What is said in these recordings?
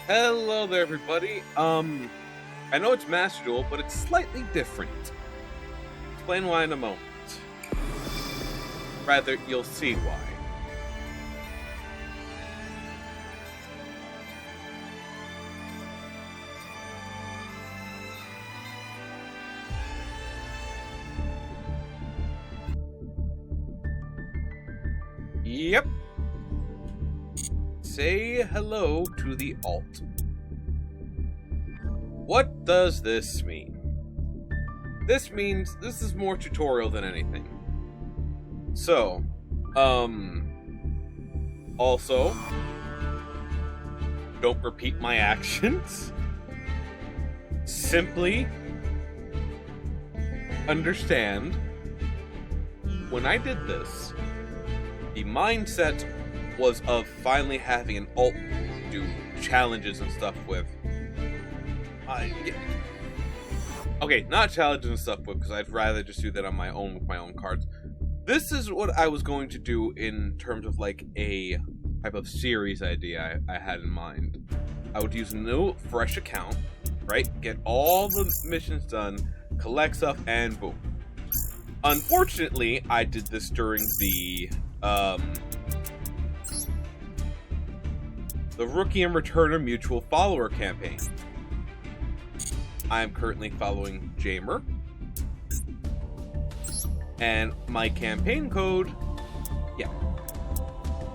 Hello there, everybody. I know it's Master Duel, but it's slightly different. Explain why in a moment. Rather, you'll see why. Yep. Say hello to the alt. What does this mean? This means this is more tutorial than anything. So, also, don't repeat my actions. Simply understand, when I did this, the mindset was of finally having an alt do challenges and stuff with. Okay, not challenges and stuff with, because I'd rather just do that on my own with my own cards. This is what I was going to do in terms of like a type of series idea I had in mind. I would use a new, fresh account, right? Get all the missions done, collect stuff, and boom. Unfortunately, I did this during the Rookie and Returner Mutual Follower campaign. I am currently following Jamer. And my campaign code, yeah.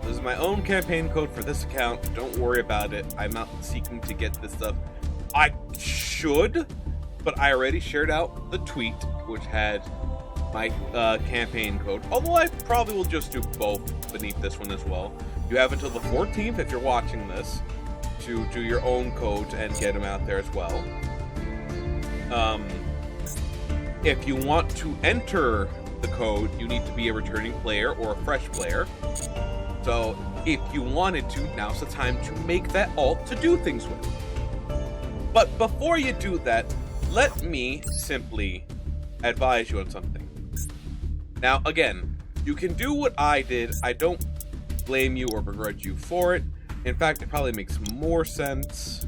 This is my own campaign code for this account. Don't worry about it. I'm not seeking to get this stuff. I should, but I already shared out the tweet, which had my campaign code. Although I probably will just do both beneath this one as well. You have until the 14th, if you're watching this, to do your own codes and get them out there as well. If you want to enter the code, you need to be a returning player or a fresh player. So if you wanted to, now's the time to make that alt to do things with. But before you do that, let me simply advise you on something. Now, again, you can do what I did. I don't blame you or begrudge you for it. In fact, it probably makes more sense.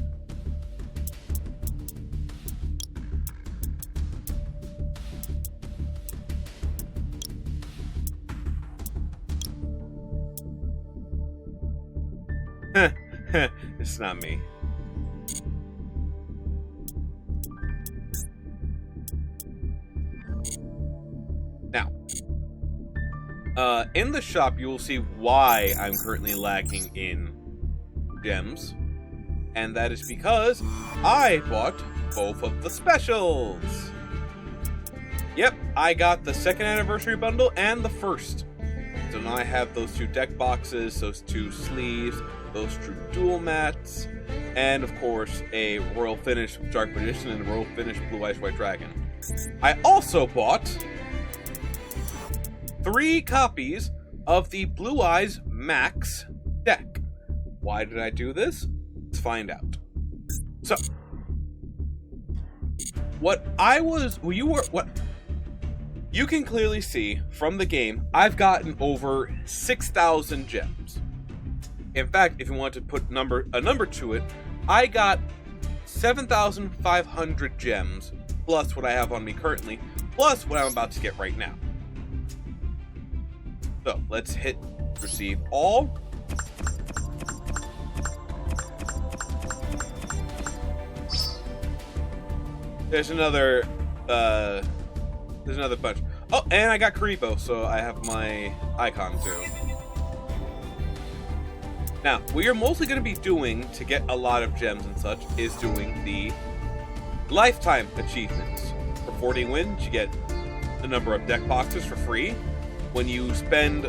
It's not me. Now, in the shop, you will see why I'm currently lacking in gems. And that is because I bought both of the specials. Yep, I got the second anniversary bundle and the first. So now I have those two deck boxes, those two sleeves, those two duel mats, and of course a Royal Finish Dark Magician and a Royal Finish Blue Eyes White Dragon. I also bought 3 copies of the Blue Eyes Max deck. Why did I do this? Let's find out. So, you can clearly see from the game, I've gotten over 6,000 gems. In fact, if you want to put a number to it, I got 7,500 gems, plus what I have on me currently, plus what I'm about to get right now. So, let's hit receive all. There's another bunch. Oh, and I got Karibo, so I have my icon too. Now, what you're mostly going to be doing to get a lot of gems and such is doing the lifetime achievements. For 40 wins, you get the number of deck boxes for free. When you spend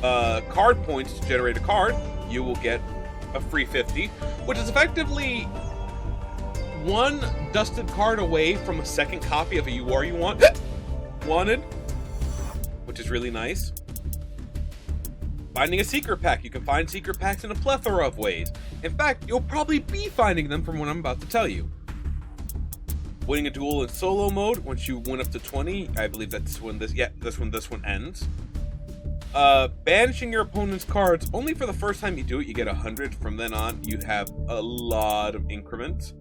card points to generate a card, you will get a free 50, which is effectively one dusted card away from a second copy of a UR you wanted, which is really nice. Finding a secret pack. You can find secret packs in a plethora of ways. In fact, you'll probably be finding them from what I'm about to tell you. Winning a duel in solo mode, once you win up to 20, I believe that's when this one ends. Banishing your opponent's cards, only for the first time you do it, you get 100. From then on, you have a lot of increments.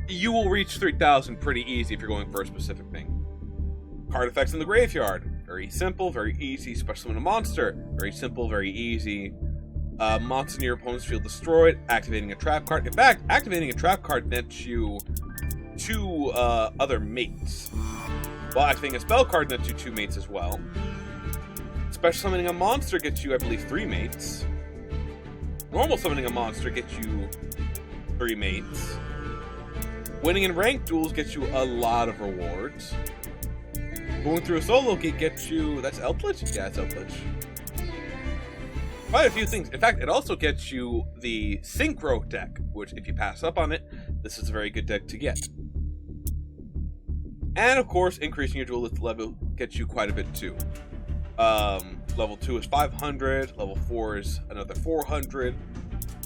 You will reach 3,000 pretty easy if you're going for a specific thing. Card effects in the graveyard. Very simple, very easy. Special summon a monster. Very simple, very easy. Monster in your opponent's field destroyed. Activating a trap card. In fact, activating a trap card nets you 2 other mates. While activating a spell card nets you 2 mates as well. Special summoning a monster gets you, I believe, 3 mates. Normal summoning a monster gets you 3 mates. Winning in ranked duels gets you a lot of rewards. Going through a solo gate gets you... That's Eldritch? Yeah, it's Eldritch. Quite a few things. In fact, it also gets you the Synchro deck, which if you pass up on it, this is a very good deck to get. And of course, increasing your duelist level gets you quite a bit too. Level 2 is 500, level 4 is another 400.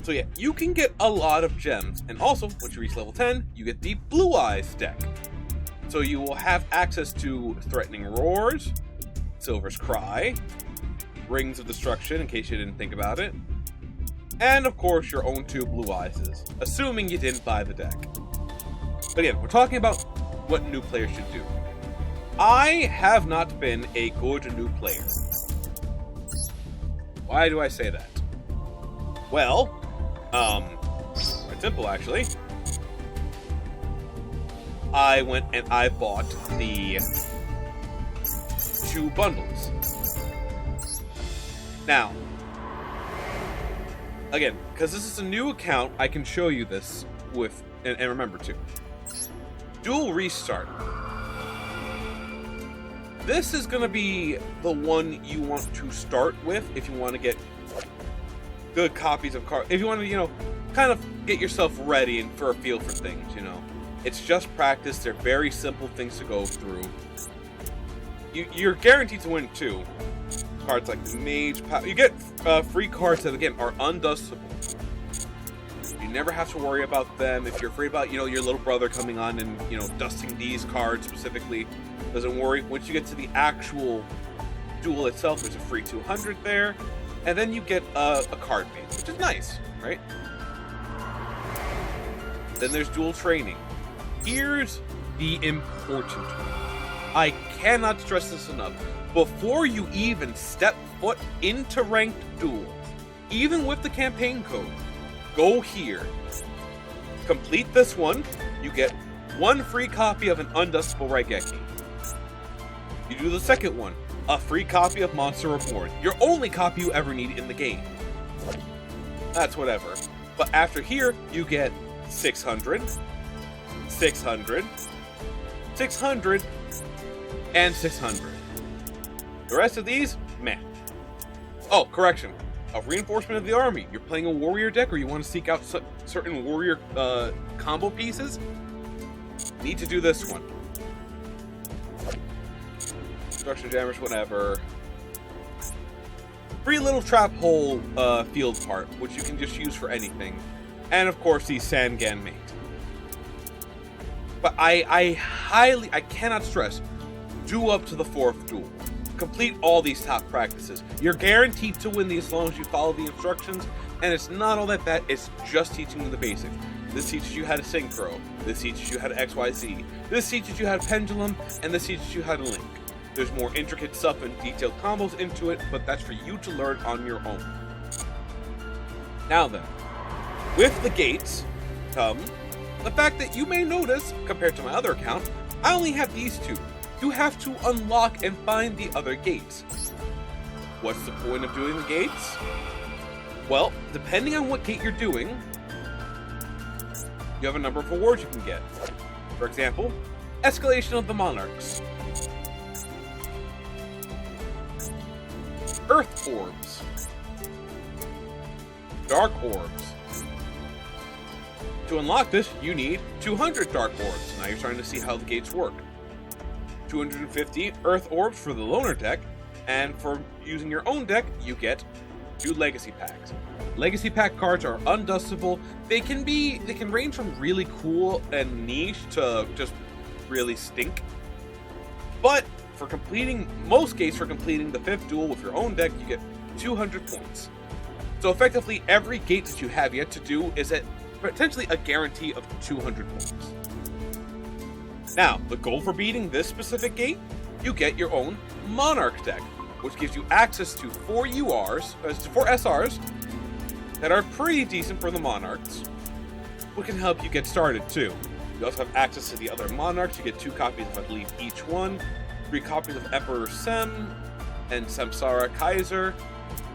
So yeah, you can get a lot of gems. And also, once you reach level 10, you get the Blue Eyes deck. So you will have access to Threatening Roars, Silver's Cry, Rings of Destruction, in case you didn't think about it, and of course your own 2 Blue Eyes, assuming you didn't buy the deck. But again, we're talking about what new players should do. I have not been a good new player. Why do I say that? Well, quite simple actually. I went and I bought the 2 bundles. Now, again, because this is a new account, I can show you this with, and remember too. Duel Restart. This is going to be the one you want to start with if you want to get good copies of cards. If you want to, kind of get yourself ready and for a feel for things, It's just practice. They're very simple things to go through. You're guaranteed to win too. Cards like Mage Power. You get free cards that, again, are undustable. You never have to worry about them. If you're afraid about, your little brother coming on and, dusting these cards specifically, doesn't worry. Once you get to the actual duel itself, there's a free 200 there. And then you get a card base, which is nice, right? Then there's duel training. Here's the important one. I cannot stress this enough. Before you even step foot into ranked duel, even with the campaign code, go here. Complete this one, you get 1 free copy of an undustable Raigeki. You do the second one, a free copy of Monster Reborn, your only copy you ever need in the game. That's whatever. But after here, you get 600, 600, 600, and 600. The rest of these, meh. Oh, correction. A reinforcement of the army. You're playing a warrior deck or you want to seek out certain warrior combo pieces? Need to do this one. Destruction jammers, whatever. Free little trap hole field part, which you can just use for anything. And of course, the Sangan mate. But I cannot stress, do up to the 4th duel. Complete all these top practices. You're guaranteed to win these as long as you follow the instructions, and it's not all that bad, it's just teaching you the basics. This teaches you how to synchro, this teaches you how to XYZ, this teaches you how to pendulum, and this teaches you how to link. There's more intricate stuff and detailed combos into it, but that's for you to learn on your own. Now then, with the gates come the fact that you may notice, compared to my other account, I only have these 2. You have to unlock and find the other gates. What's the point of doing the gates? Well, depending on what gate you're doing, you have a number of rewards you can get. For example, Escalation of the Monarchs, Earth Orbs, Dark Orbs. To unlock this, you need 200 Dark Orbs. Now you're starting to see how the gates work. 250 Earth Orbs for the loner deck, and for using your own deck, you get 2 Legacy Packs. Legacy Pack cards are undustable. They can range from really cool and niche to just really stink. But for completing most gates, for completing the 5th duel with your own deck, you get 200 points. So effectively, every gate that you have yet to do is at potentially a guarantee of 200 points. Now, the goal for beating this specific gate, you get your own Monarch deck, which gives you access to 4 SRs that are pretty decent for the Monarchs, which can help you get started too. You also have access to the other Monarchs. You get 2 copies of, I believe, each one, 3 copies of Emperor Sem and Samsara Kaiser.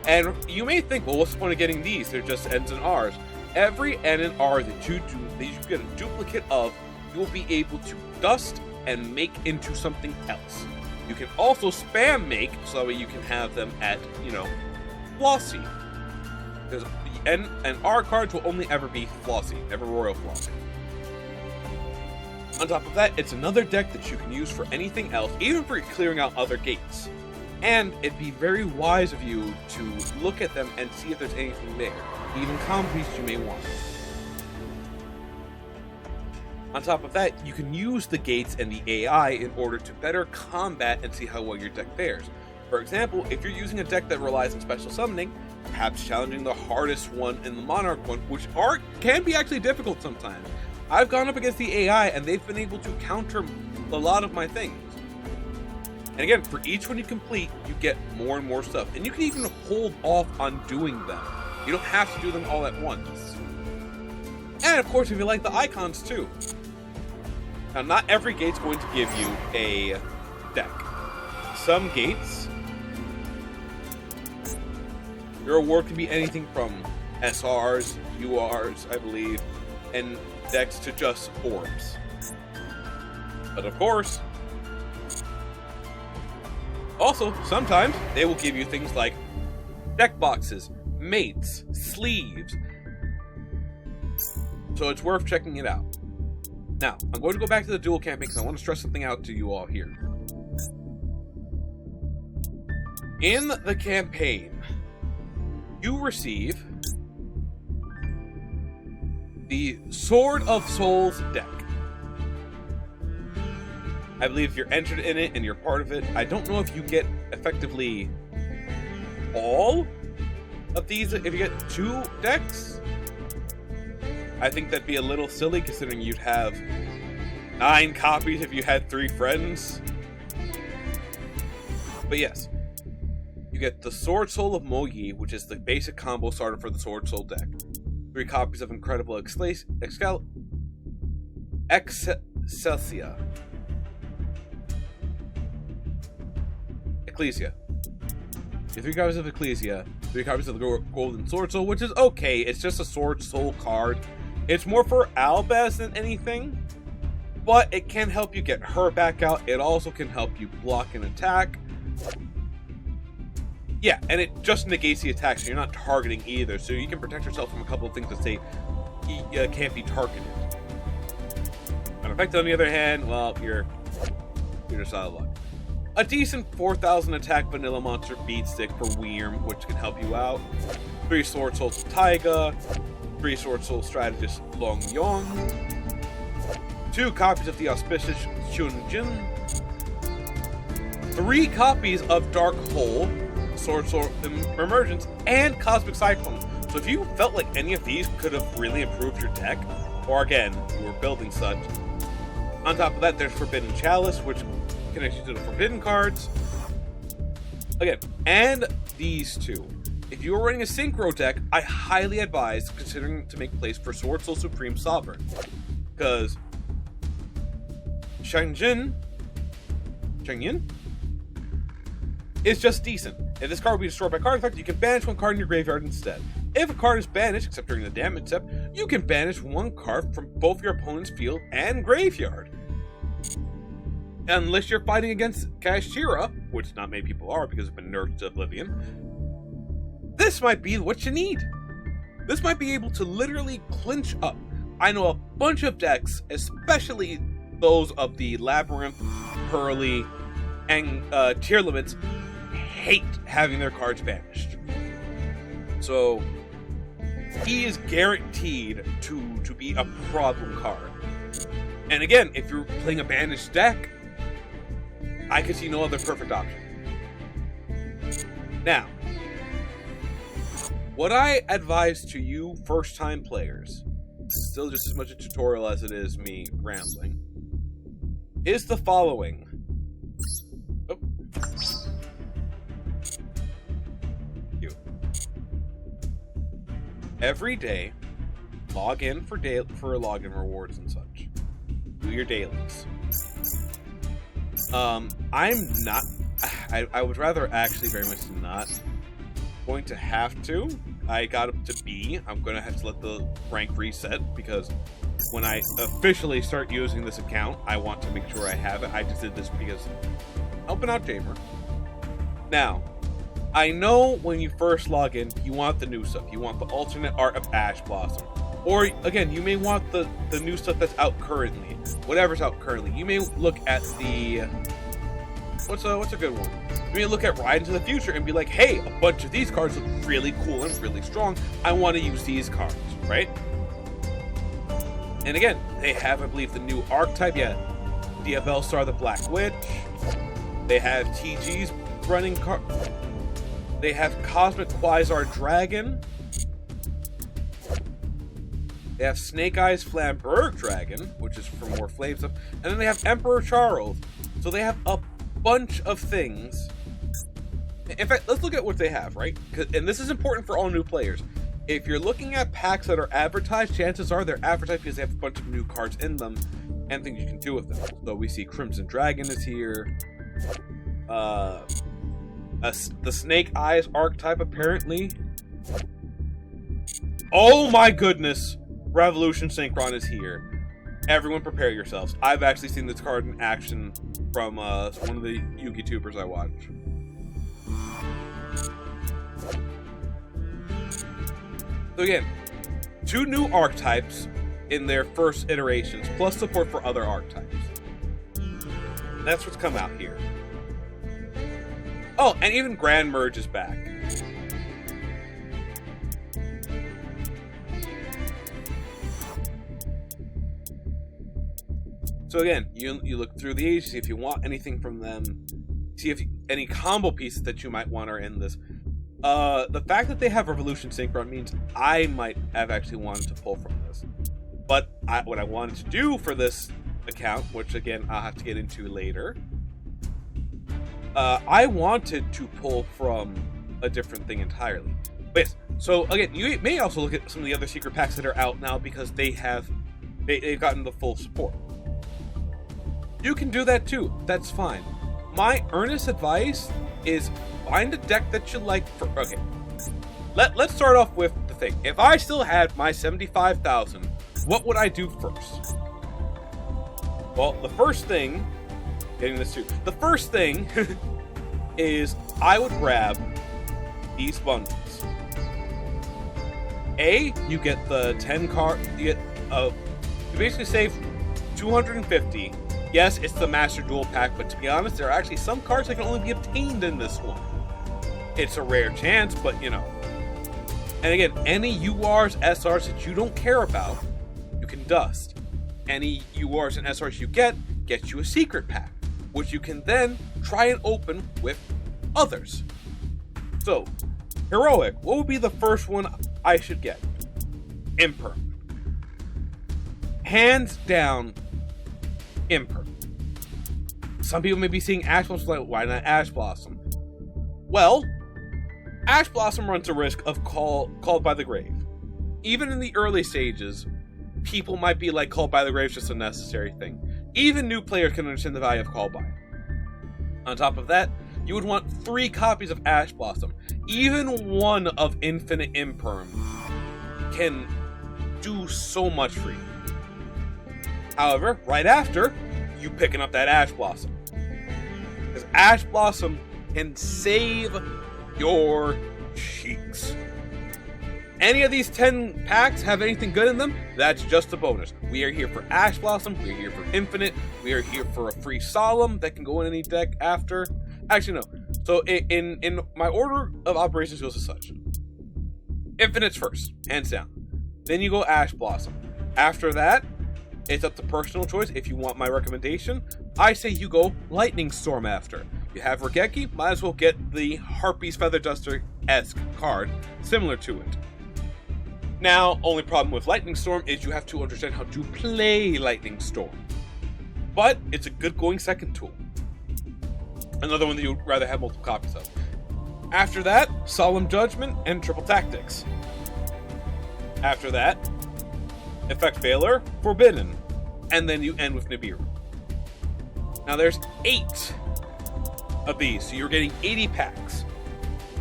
And you may think, well, what's the point of getting these? They're just N's and R's. Every N and R that you do, that you get a duplicate of, you will be able to dust and make into something else. You can also spam make, so that way you can have them at, Flossy. Because the N and R cards will only ever be Flossy, never Royal Flossy. On top of that, it's another deck that you can use for anything else, even for clearing out other gates. And it'd be very wise of you to look at them and see if there's anything there, even combos you may want. On top of that, you can use the gates and the AI in order to better combat and see how well your deck fares. For example, if you're using a deck that relies on special summoning, perhaps challenging the hardest one in the Monarch one, which can be actually difficult sometimes. I've gone up against the AI and they've been able to counter a lot of my things. And again, for each one you complete, you get more and more stuff. And you can even hold off on doing them. You don't have to do them all at once. And of course, if you like the icons too. Now, not every gate's going to give you a deck. Some gates, your reward can be anything from SRs, URs, I believe, and decks to just orbs. But of course, also, sometimes they will give you things like deck boxes, mates, sleeves. So it's worth checking it out. Now, I'm going to go back to the duel campaign because I want to stress something out to you all here. In the campaign, you receive the Sword of Souls deck. I believe if you're entered in it and you're part of it, I don't know if you get effectively all of these. If you get 2 decks, I think that'd be a little silly considering you'd have 9 copies if you had 3 friends. But yes, you get the Sword Soul of Moyi, which is the basic combo starter for the Sword Soul deck. 3 copies of Incredible Excelsia. Ecclesia. 3 copies of Ecclesia, 3 copies of the Golden Sword Soul, which is okay. It's just a Sword Soul card. It's more for Albaz than anything, but it can help you get her back out. It also can help you block an attack. Yeah, and it just negates the attack, so you're not targeting either, so you can protect yourself from a couple of things that say can't be targeted. Unaffected, on the other hand, well, you're just out of luck. A decent 4,000 attack vanilla monster beat stick for Wyrm, which can help you out. 3 Sword Souls Taiga. 3 Sword Soul Strategist Long Yong. 2 copies of the Auspicious Shunjin. 3 copies of Dark Hole, Sword Soul Emergence, and Cosmic Cyclone. So if you felt like any of these could have really improved your deck, or again, you were building such. On top of that, there's Forbidden Chalice, which connects you to the Forbidden cards. Again, and these 2. If you are running a Synchro deck, I highly advise considering to make place for Sword Soul Supreme Sovereign. Because Shangyin is just decent. If this card will be destroyed by card effect, you can banish 1 card in your graveyard instead. If a card is banished, except during the damage step, you can banish 1 card from both your opponent's field and graveyard. Unless you're fighting against Kashira, which not many people are because it's been nerfed to oblivion, this might be what you need. This might be able to literally clinch up. I know a bunch of decks, especially those of the Labyrinth, Hurley, and tier limits, hate having their cards banished. So he is guaranteed to be a problem card. And again, if you're playing a banished deck, I could see no other perfect option. Now, what I advise to you first-time players, still just as much a tutorial as it is me rambling, is the following. Oh. Every day, log in for login rewards and such. Do your dailies. I'm not. I would rather actually very much not going to have to. I got up to B. I'm going to have to let the rank reset because when I officially start using this account, I want to make sure I have it. I just did this because helping out Jamer. Now, I know when you first log in, you want the new stuff. You want the alternate art of Ash Blossom. Or, again, you may want the new stuff that's out currently. Whatever's out currently. You may look at the... What's a good one? You may look at Ride into the Future and be like, hey, a bunch of these cards look really cool and really strong. I want to use these cards, right? And again, they have, I believe, the new archetype. Yeah, DFL Star the Black Witch. They have TG's running card. They have Cosmic Quasar Dragon. They have Snake Eyes Flamberg Dragon, which is for more flame stuff. And then they have Emperor Charles. So they have a bunch of things. In fact, let's look at what they have, right? And this is important for all new players. If you're looking at packs that are advertised, chances are they're advertised because they have a bunch of new cards in them and things you can do with them. So we see Crimson Dragon is here. The Snake Eyes archetype, apparently. Oh my goodness! Revolution Synchron is here. Everyone prepare yourselves. I've actually seen this card in action from one of the Yugi tubers I watch. So again, 2 new archetypes in their first iterations, plus support for other archetypes. That's what's come out here. Oh, and even Grand Merge is back. So again, you look through these, see if you want anything from them, see if any combo pieces that you might want are in this. The fact that they have Revolution Synchron means I might have actually wanted to pull from this. But what I wanted to do for this account, which again I'll have to get into later, I wanted to pull from a different thing entirely. But yes, so again, you may also look at some of the other secret packs that are out now because they've gotten the full support. You can do that too. That's fine. My earnest advice is find a deck that you like. Okay, let's start off with the thing. If I still had my 75,000, what would I do first? Well, the first thing, getting this too. The first thing is I would grab these bundles. You get the 10 card. You basically save 250. Yes, it's the Master Duel pack, but to be honest, there are actually some cards that can only be obtained in this one. It's a rare chance, but you know. And again, any URs, SRs that you don't care about, you can dust. Any URs and SRs you get you a secret pack, which you can then try and open with others. So, Heroic, what would be the first one I should get? Imperm. Hands down, Imperm. Some people may be seeing Ash Blossom like, why not Ash Blossom? Well, Ash Blossom runs a risk of Called by the Grave. Even in the early stages, people might be like, Called by the Grave is just a necessary thing. Even new players can understand the value of Called by. On top of that, you would want 3 copies of Ash Blossom. Even one of Infinite Imperm can do so much for you. However, right after, you picking up that Ash Blossom. Because Ash Blossom can save your cheeks. Any of these 10 packs have anything good in them, that's just a bonus. We are here for Ash Blossom, we are here for Infinite, we are here for a free Solemn that can go in any deck after. Actually, no. So in my order of operations goes as such. Infinite's first, hands down. Then you go Ash Blossom. After that, it's up to personal choice. If you want my recommendation, I say you go Lightning Storm after. You have Regeki, might as well get the Harpy's Feather Duster-esque card, similar to it. Now, only problem with Lightning Storm is you have to understand how to play Lightning Storm. But it's a good going second tool. Another one that you'd rather have multiple copies of. After that, Solemn Judgment and Triple Tactics. After that, Effect Veiler, Forbidden. And then you end with Nibiru. Now there's 8 of these, so you're getting 80 packs.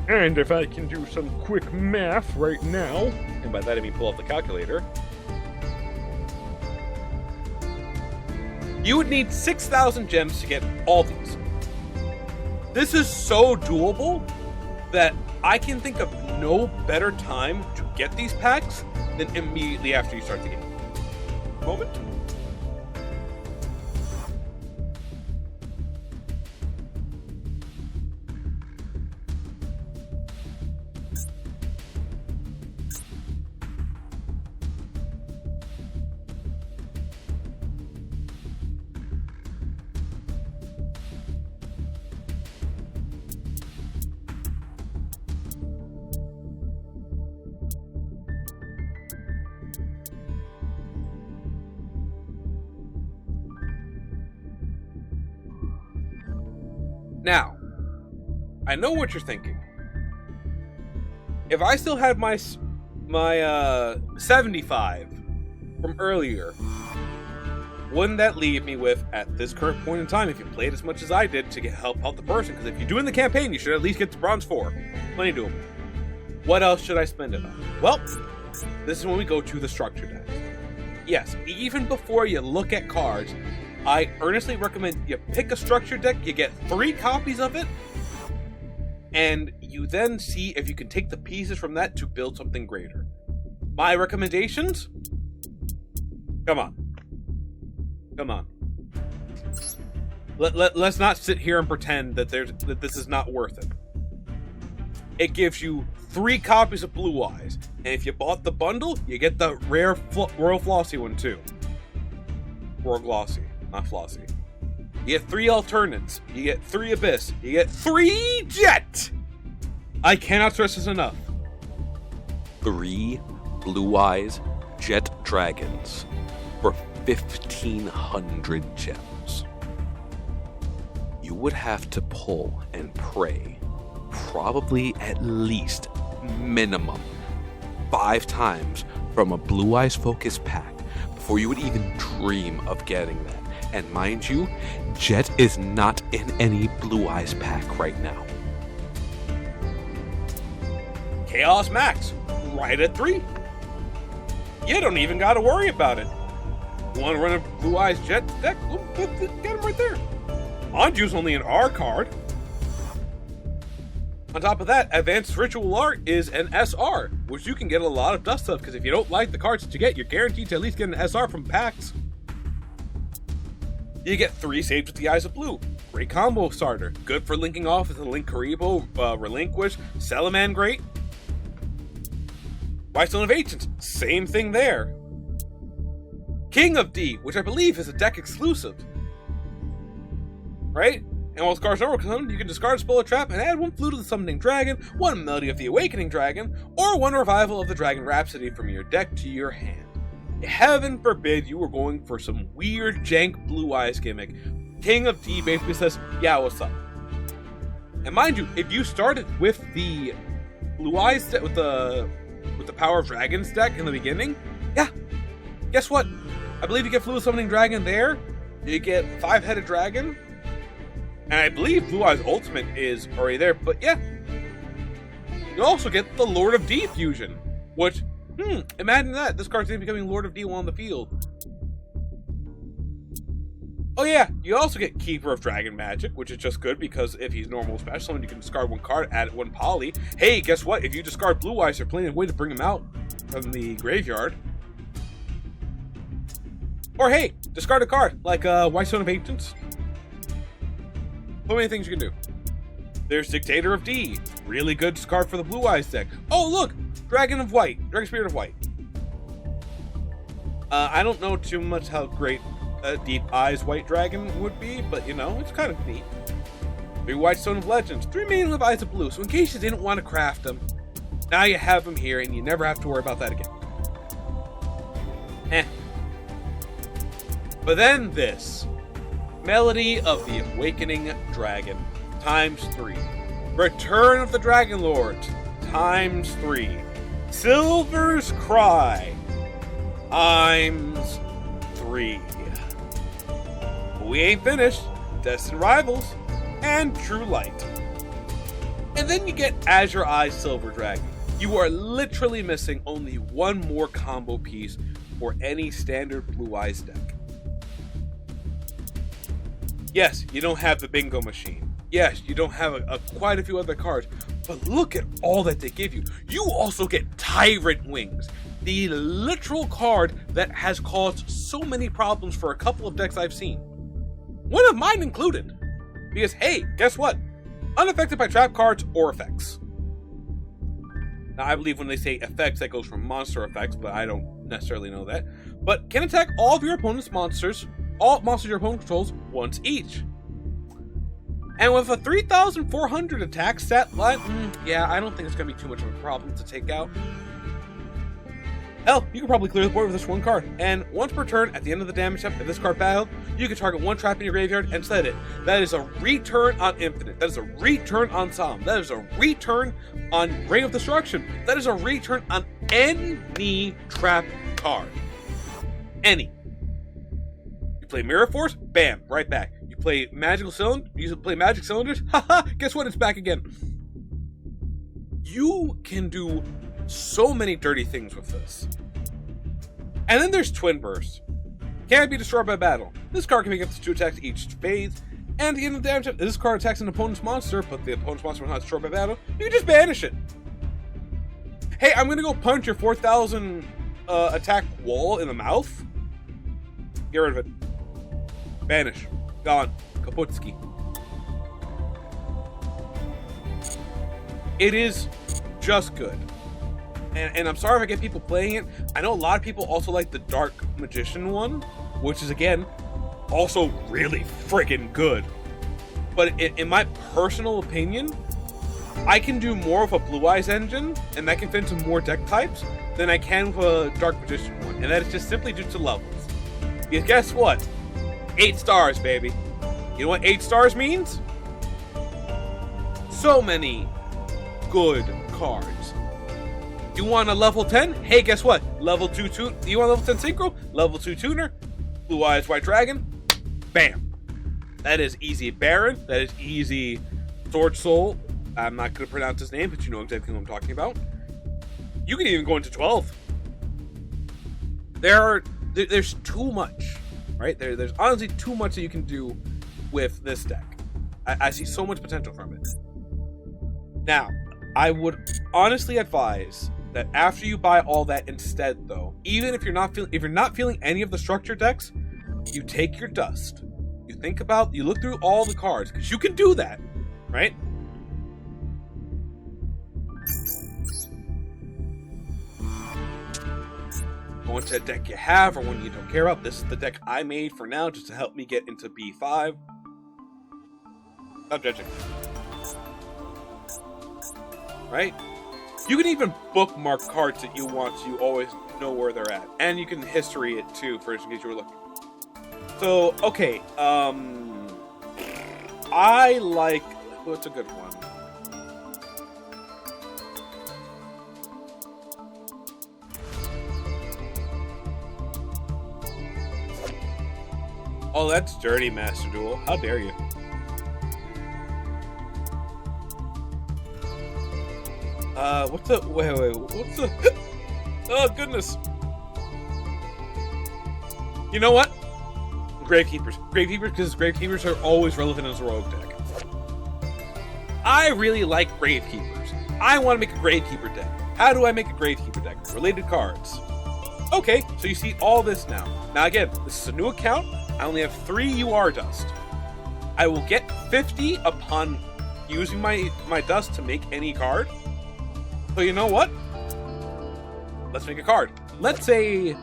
And if I can do some quick math right now, and by that I mean pull out the calculator, you would need 6,000 gems to get all these. This is so doable that I can think of no better time to get these packs than immediately after you start the game. Moment. Now, I know what you're thinking. If I still had my 75 from earlier, wouldn't that leave me with, at this current point in time, if you played as much as I did, to help out the person? Because if you're doing the campaign, you should at least get to Bronze 4. Plenty doable. What else should I spend it on? Well, this is when we go to the structure deck. Yes, even before you look at cards, I earnestly recommend you pick a structure deck, you get 3 copies of it, and you then see if you can take the pieces from that to build something greater. My recommendations? Come on. Let's not sit here and pretend that this is not worth it. It gives you 3 copies of Blue Eyes, and if you bought the bundle, you get the rare Royal Flossy one too. Royal Glossy. Not Flossy. You get 3 alternates. You get 3 Abyss. You get 3 Jet! I cannot stress this enough. 3 Blue Eyes Jet Dragons for 1,500 gems. You would have to pull and pray probably at least minimum 5 times from a Blue Eyes Focus pack before you would even dream of getting that. And mind you, Jet is not in any Blue Eyes pack right now. Chaos Max, right at 3. You don't even gotta worry about it. You wanna run a Blue Eyes Jet deck? Well, get him right there. Anju's only an R card. On top of that, Advanced Ritual Art is an SR, which you can get a lot of dust of, because if you don't like the cards that you get, you're guaranteed to at least get an SR from packs. You get 3 Saved with the Eyes of Blue. Great combo starter. Good for linking off with the Link Karibo, Relinquish, Salaman great. Whitestone of Ancients, same thing there. King of D, which I believe is a deck exclusive. Right? And while Scar's Number comes on, you can discard a Spell or Trap and add 1 Flute of the Summoning Dragon, 1 Melody of the Awakening Dragon, or 1 Revival of the Dragon Rhapsody from your deck to your hand. Heaven forbid you were going for some weird jank Blue Eyes gimmick. King of D basically says, yeah, what's up? And mind you, if you started with the Blue Eyes deck, with the Power of Dragons deck in the beginning, yeah, guess what? I believe you get Fluid Summoning Dragon there, you get 5-Headed Dragon, and I believe Blue Eyes Ultimate is already there, but yeah. You also get the Lord of D fusion, which, imagine that. This card's becoming Lord of D while on the field. Oh yeah, you also get Keeper of Dragon Magic, which is just good because if he's normal special summon, you can discard 1 card, add 1 poly. Hey, guess what? If you discard Blue Eyes, you're playing a way to bring him out from the graveyard. Or hey, discard a card, like Whitestone of Ancients. So many things you can do. There's Dictator of D, really good discard for the Blue Eyes deck. Oh look, Dragon Spirit of White. I don't know too much how great a Deep Eyes White Dragon would be, but you know, it's kind of neat. 3 White Stone of Legends, 3 Maiden of Eyes of Blue. So in case you didn't want to craft them, now you have them here and you never have to worry about that again. But then this. Melody of the Awakening Dragon, ×3. Return of the Dragon Lords, ×3. Silver's Cry, ×3. We ain't finished. Destined Rivals, and True Light. And then you get Azure Eye Silver Dragon. You are literally missing only one more combo piece for any standard Blue Eyes deck. Yes, you don't have the bingo machine. Yes, you don't have quite a few other cards, but look at all that they give you. You also get Tyrant Wings, the literal card that has caused so many problems for a couple of decks I've seen. One of mine included. Because, hey, guess what? Unaffected by trap cards or effects. Now, I believe when they say effects, that goes from monster effects, but I don't necessarily know that. But can attack all of your opponent's monsters, all monsters your opponent controls, once each. And with a 3,400 attack stat line, yeah, I don't think it's going to be too much of a problem to take out. Hell, you can probably clear the board with this one card. And once per turn, at the end of the damage step, if this card battled, you can target one trap in your graveyard and set it. That is a return on Infinite. That is a return on Solemn. That is a return on Ring of Destruction. That is a return on any trap card. Any. You play Mirror Force, bam, right back. You play Magical Cylinder, you play Magic Cylinders, haha, guess what, it's back again. You can do so many dirty things with this. And then there's Twin Burst. Can't be destroyed by battle. This card can make up to 2 attacks each phase, and at the end of the damage, if this card attacks an opponent's monster, but the opponent's monster was not destroyed by battle, you can just banish it. Hey, I'm gonna go punch your 4,000 attack wall in the mouth. Get rid of it. Banish. Gone. Kaputski. It is just good. And I'm sorry if I get people playing it. I know a lot of people also like the Dark Magician one, which is, again, also really friggin' good. But in my personal opinion, I can do more of a Blue Eyes engine, and that can fit into more deck types, than I can with a Dark Magician one. And that is just simply due to levels. Because guess what? 8 stars, baby. You know what 8 stars means? So many good cards. You want a level 10? Hey, guess what? Level 2 you want a level 10 Synchro? Level 2 Tuner? Blue Eyes White Dragon? Bam. That is easy Baron. That is easy Sword Soul. I'm not going to pronounce his name, but you know exactly what I'm talking about. You can even go into 12. There's too much, right? There's honestly too much that you can do with this deck. I see so much potential from it. Now, I would honestly advise that after you buy all that instead, though, even if you're not feeling any of the structure decks, you take your dust. You look through all the cards, because you can do that, right? Go into a deck you have or one you don't care about. This is the deck I made for now, just to help me get into B5. Stop judging. Right? You can even bookmark cards that you want, so you always know where they're at. And you can history it too, for in case you were looking. So, okay, I like, what's a good one? Oh, that's dirty, Master Duel. How dare you? What's the... Wait, what's the... Oh, goodness. You know what? Gravekeepers. Gravekeepers, because Gravekeepers are always relevant as a rogue deck. I really like Gravekeepers. I want to make a Gravekeeper deck. How do I make a Gravekeeper deck? Related cards. Okay, so you see all this now. Now again, this is a new account. I only have 3 UR dust. I will get 50 upon using my dust to make any card. So you know what? Let's make a card. Let's say,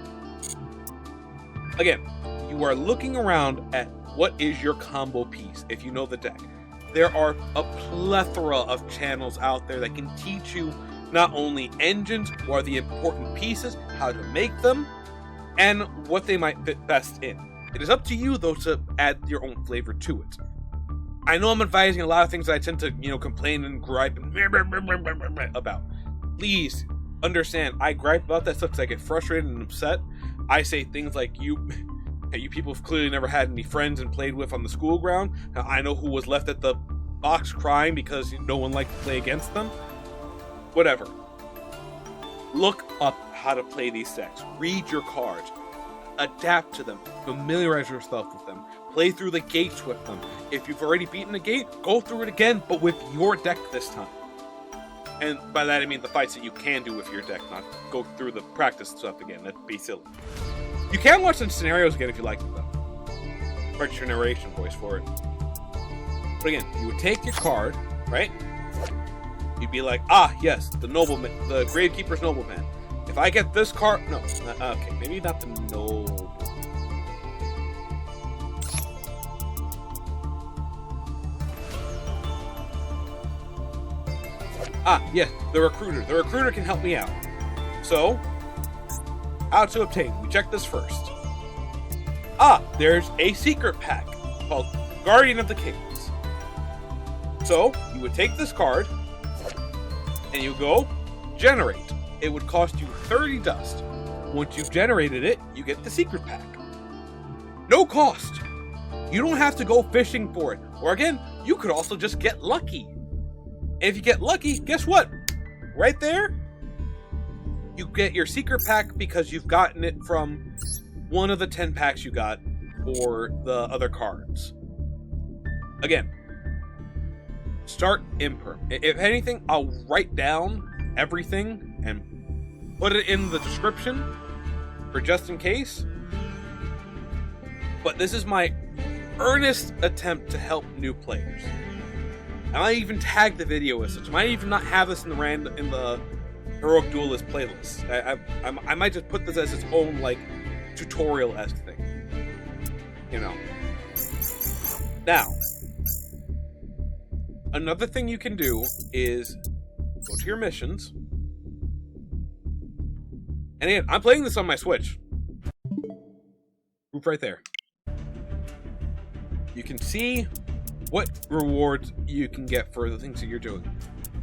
again, you are looking around at what is your combo piece, if you know the deck. There are a plethora of channels out there that can teach you not only engines, what are the important pieces, how to make them, and what they might fit best in. It is up to you, though, to add your own flavor to it. I know I'm advising a lot of things that I tend to, complain and gripe about. Please understand, I gripe about that stuff because I get frustrated and upset. I say things like, you people have clearly never had any friends and played with on the school ground. Now, I know who was left at the box crying because no one liked to play against them. Whatever. Look up how to play these decks. Read your cards. Adapt to them. Familiarize yourself with them. Play through the gates with them. If you've already beaten a gate, go through it again, but with your deck this time. And by that I mean the fights that you can do with your deck, not go through the practice stuff again. That'd be silly. You can watch some scenarios again if you like them, though. Correct your narration voice for it. But again, you would take your card, right? You'd be like, yes, the nobleman, the Gravekeeper's nobleman. If I get this card, no, okay, maybe not the noble. Yes, the recruiter. The recruiter can help me out. So, how to obtain? We check this first. There's a secret pack called Guardian of the Kings. So, you would take this card, and you go, generate. It would cost you 30 dust. Once you've generated it, you get the secret pack. No cost. You don't have to go fishing for it. Or again, you could also just get lucky. And if you get lucky, guess what? Right there, you get your secret pack because you've gotten it from one of the 10 packs you got for the other cards. Again, start imperm. If anything, I'll write down everything and put it in the description for just in case. But this is my earnest attempt to help new players. I might even tag the video as such. I might even not have this in the Heroic Duelist playlist. I might just put this as its own tutorial-esque thing. Now, another thing you can do is go to your missions. And again, I'm playing this on my Switch. Group right there. You can see what rewards you can get for the things that you're doing.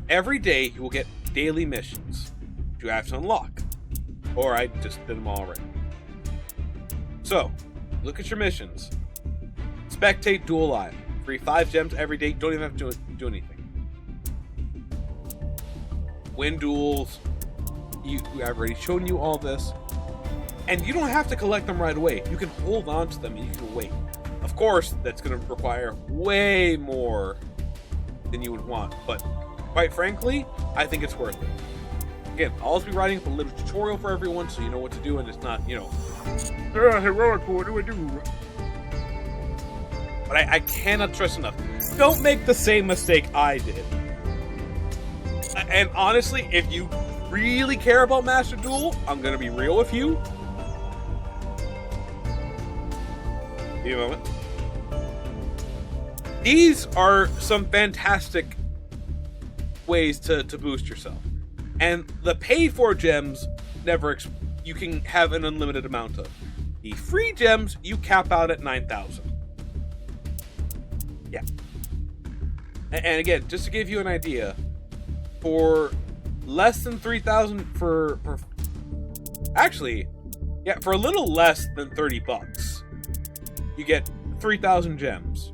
Every day you will get daily missions you have to unlock. Or I just did them all already. So, look at your missions. Spectate Duel Live. Free 5 gems every day. Don't even have to do anything. Win duels. I've already shown you all this. And you don't have to collect them right away. You can hold on to them and you can wait. Of course, that's going to require way more than you would want, but quite frankly, I think it's worth it. Again, I'll also be writing up a little tutorial for everyone so you know what to do and it's not, heroic, what do I do? But I cannot stress enough, don't make the same mistake I did. And honestly, if you really care about Master Duel, I'm going to be real with you. Give me a moment. These are some fantastic ways to boost yourself. And the paid-for gems, you can have an unlimited amount of. The free gems, you cap out at 9,000. Yeah. And again, just to give you an idea, for less than 3,000 for a little less than $30, you get 3,000 gems.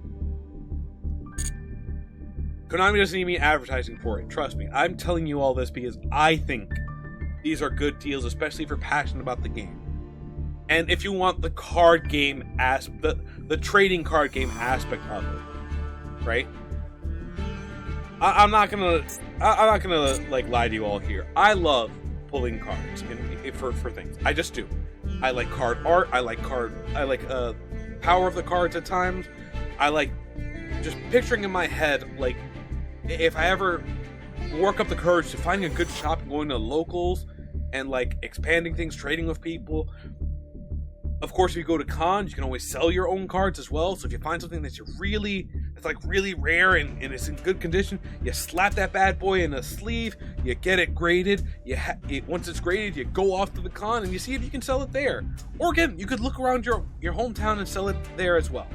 Konami doesn't need me advertising for it. Trust me. I'm telling you all this because I think these are good deals, especially if you're passionate about the game. And if you want the card game the trading card game aspect of it, right? I'm not gonna lie to you all here. I love pulling cards for things. I just do. I like card art. I like power of the cards at times. I like just picturing in my head, if I ever work up the courage to finding a good shop and going to locals and expanding things, trading with people. Of course, if you go to cons, you can always sell your own cards as well. So if you find something that's really rare and it's in good condition, you slap that bad boy in a sleeve, you get it graded, once it's graded, you go off to the con and you see if you can sell it there. Or again, you could look around your hometown and sell it there as well.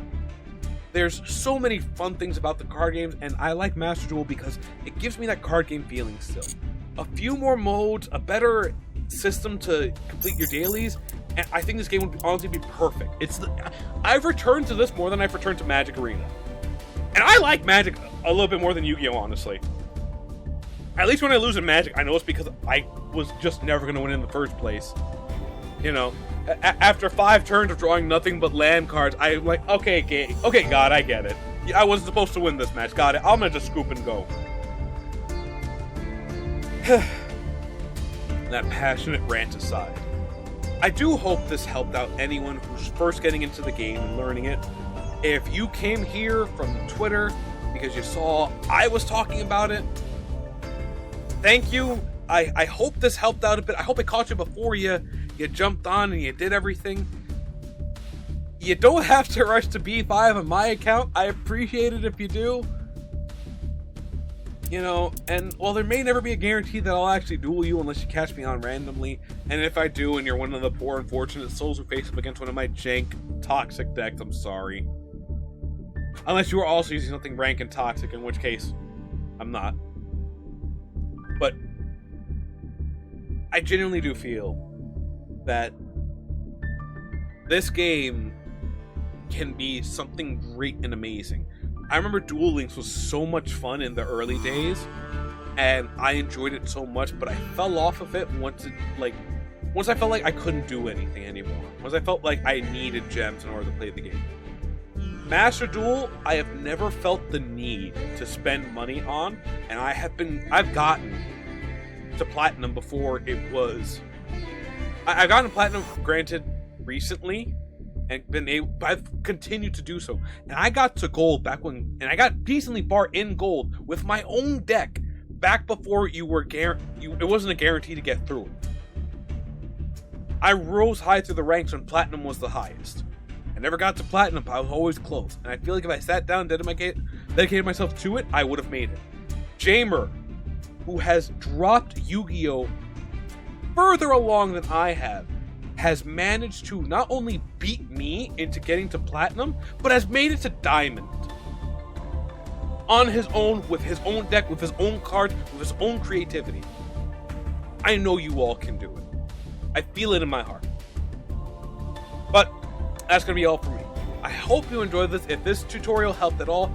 There's so many fun things about the card games, and I like Master Duel because it gives me that card game feeling still. A few more modes, a better system to complete your dailies, and I think this game would honestly be perfect. I've returned to this more than I've returned to Magic Arena. And I like Magic a little bit more than Yu-Gi-Oh, honestly. At least when I lose in Magic, I know it's because I was just never going to win in the first place. You know, after 5 turns of drawing nothing but land cards, I'm like, okay, God, I get it. I wasn't supposed to win this match. Got it. I'm going to just scoop and go. That passionate rant aside, I do hope this helped out anyone who's first getting into the game and learning it. If you came here from Twitter because you saw I was talking about it, thank you. I hope this helped out a bit. I hope it caught you before you jumped on and you did everything. You don't have to rush to B5 on my account. I appreciate it if you do. You know, and while there may never be a guarantee that I'll actually duel you unless you catch me on randomly, and if I do and you're one of the poor unfortunate souls who face up against one of my jank toxic decks, I'm sorry. Unless you are also using something rank and toxic, in which case, I'm not. But I genuinely do feel that this game can be something great and amazing. I remember Duel Links was so much fun in the early days, and I enjoyed it so much, but I fell off of it once I felt like I couldn't do anything anymore. Once I felt like I needed gems in order to play the game. Master Duel, I have never felt the need to spend money on, and I've gotten to Platinum before it was... I've gotten to Platinum, granted, recently, and I've continued to do so. And I got to Gold and I got decently far in Gold with my own deck back before it wasn't a guarantee to get through it. I rose high through the ranks when Platinum was the highest. I never got to Platinum, but I was always close. And I feel like if I sat down and dedicated myself to it, I would have made it. Jamer, who has dropped Yu-Gi-Oh! Further along than I have, has managed to not only beat me into getting to Platinum, but has made it to Diamond. On his own, with his own deck, with his own cards, with his own creativity. I know you all can do it. I feel it in my heart. But that's going to be all for me. I hope you enjoyed this. If this tutorial helped at all,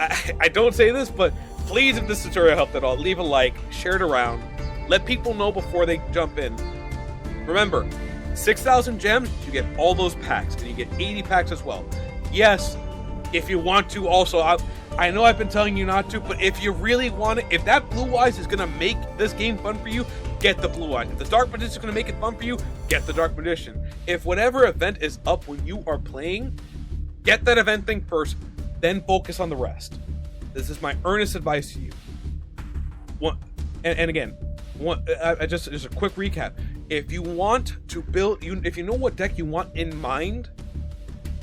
I don't say this, but please, if this tutorial helped at all, leave a like, share it around, let people know before they jump in. Remember, 6,000 gems, you get all those packs, and you get 80 packs as well. Yes, if you want to also, I know I've been telling you not to, but if you really want it, if that Blue Eyes is going to make this game fun for you, get the Blue Eyes. If the Dark Magician is going to make it fun for you, get the Dark Magician. If whatever event is up when you are playing, get that event thing first, then focus on the rest. This is my earnest advice to you. Just a quick recap. If you want to build, if you know what deck you want in mind,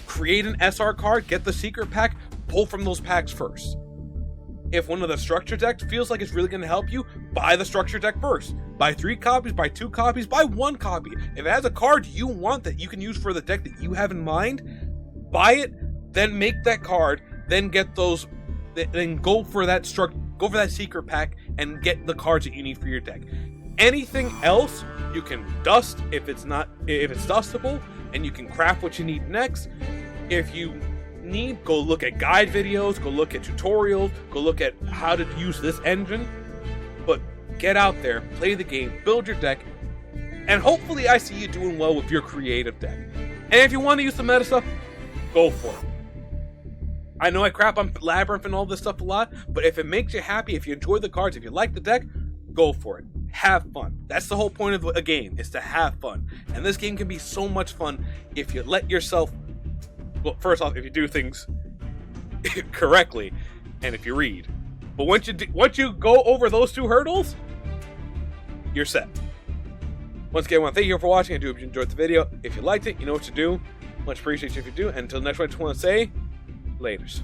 create an SR card, get the secret pack, pull from those packs first. If one of the structure decks feels like it's really going to help you, buy the structure deck first. Buy 3 copies, buy 2 copies, buy 1 copy. If it has a card you want that you can use for the deck that you have in mind, buy it, then make that card, then get those, then go for that secret pack and get the cards that you need for your deck. Anything else you can dust if it's dustable, and you can craft what you need next. If you need, go look at guide videos, go look at tutorials, go look at how to use this engine. But get out there, play the game, build your deck, and hopefully I see you doing well with your creative deck. And if you want to use the meta stuff, go for it. I know I crap on Labyrinth and all this stuff a lot, but if it makes you happy, if you enjoy the cards, if you like the deck, go for it. Have fun. That's the whole point of a game, is to have fun. And this game can be so much fun if you let yourself... Well, first off, if you do things correctly, and if you read. But once you go over those 2 hurdles, you're set. Once again, I want to thank you for watching. I do hope you enjoyed the video. If you liked it, you know what to do. Much appreciated if you do. And until next one, I just want to say, laters.